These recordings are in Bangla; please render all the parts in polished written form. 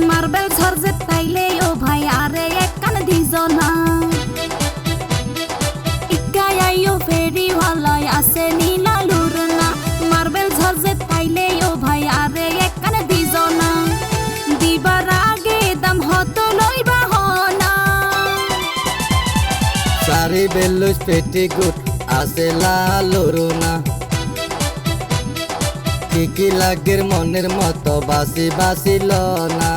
মার্বেল ঝরজে তাইলে ও ভাই আরে এক কান দিজো না ইকায়াইও ফেরি ভালাই আছে নীলালুর না মার্বেল ঝরজে তাইলে ও ভাই আরে এক কান দিজো না দিবার আগে দাম হতো লইবা হনা শাড়ি বেলুস পেটিকুট আছে লালুর না কি লাগের মনের মতো বাসি বাসিল না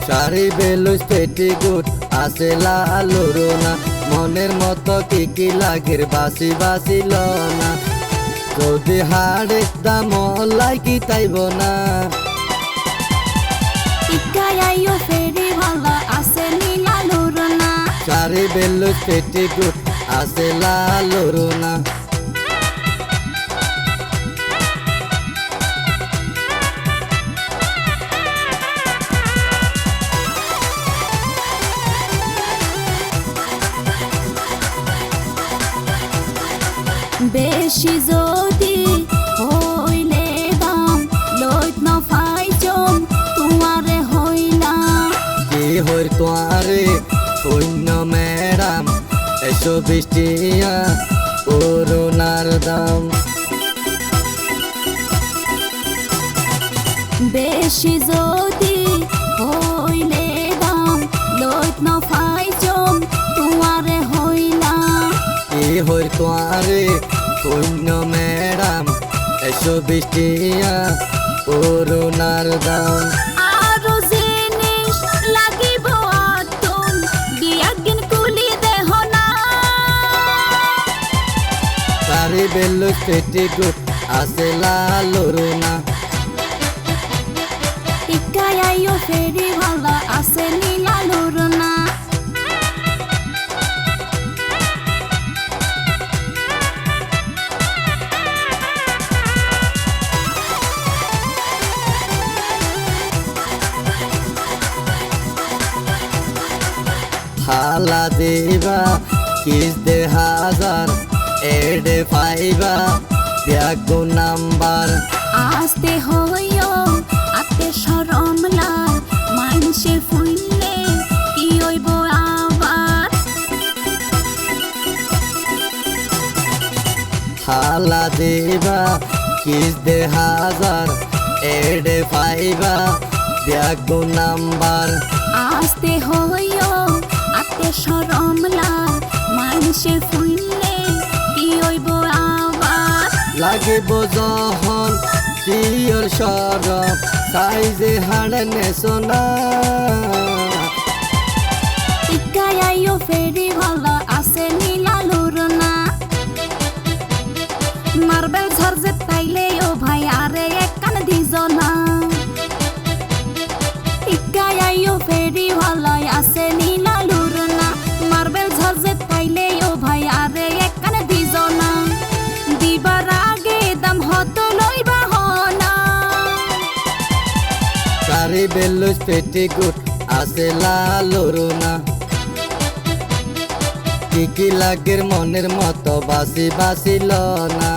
শাড়ি বেলুস পেটিকুট আছে লালুর না মনের মতো কি লাগের বাসি বাসিল না যদি হাড়ের দাম লাগি তাইব না ইকায়াইও ফেরি ভালা আছে নীলালুর না শাড়ি বেলুস পেটিকুট আছে লালুর না বেশি যদি হইলে দাম লইত না পাইছম তোমারে হইলা কি হইর তোয়ারে শূন্য ম্যাডাম 120 টিয়া করোনার দাম বেশি যদি হইলে দাম লইত না পাইছম তোমারে হইলা কি হইর তোয়ারে শূন্য ম্যাডাম 120 টিয়া করোনার দাম আরো জিনিস লাগিব আতম বিয়াগিন কুলি দেহ না শাড়ি বেলুস পেটিকুট আছে লালুর না ইকায়াইও ফেরি ভালা আছে নীলালুর না হালা দিবা কিস দে হাজার এডে পাইবা ব্যাগো নাম্বার আস্তে হইও আতে শরম লাই মানুষে ফুললে কি হইব আবার হালা দিবা কিস দে হাজার এডে পাইবা ব্যাগো নাম্বার আস্তে হইও আতে শরম লাই মানুষে ফুললে কি হইব আবার লাগিব যখন কিয়র সরব সাইজে হাড়নে সোনা ইকায়াইও ফেরি ভালা আছে নীলালুর না মার্বেল ঝরজে তাইলে ও ভাই আরে এক কান দিজো না ইকায়াইও ফেরি ভালাই আছে নীলালুর না মার্বেল ঝরজে তাইলে ও ভাই আরে এক কান দিজো না দিবার আগে দাম হতো লইবা হনা শাড়ি বেলুস পেটিকুট আছে লালুর না কি লাগের মনের মতো বাসি বাসিল না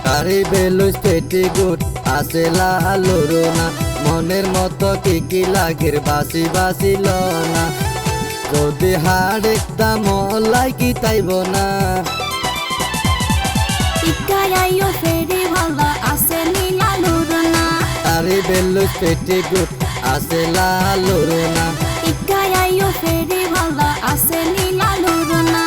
শাড়ি বেলুস পেটিকুট আছে লালুর না মনের মতো কি লাগের বাসি বাসিল না যদি হাড়ের দাম লাগি তাইব না ইকায়াইও ফেরি ভালা আছে নীলালুর না শাড়ি বেলুস পেটিকুট আছে লালুর না ইকায়াইও ফেরি ভালা আছে নীলালুর না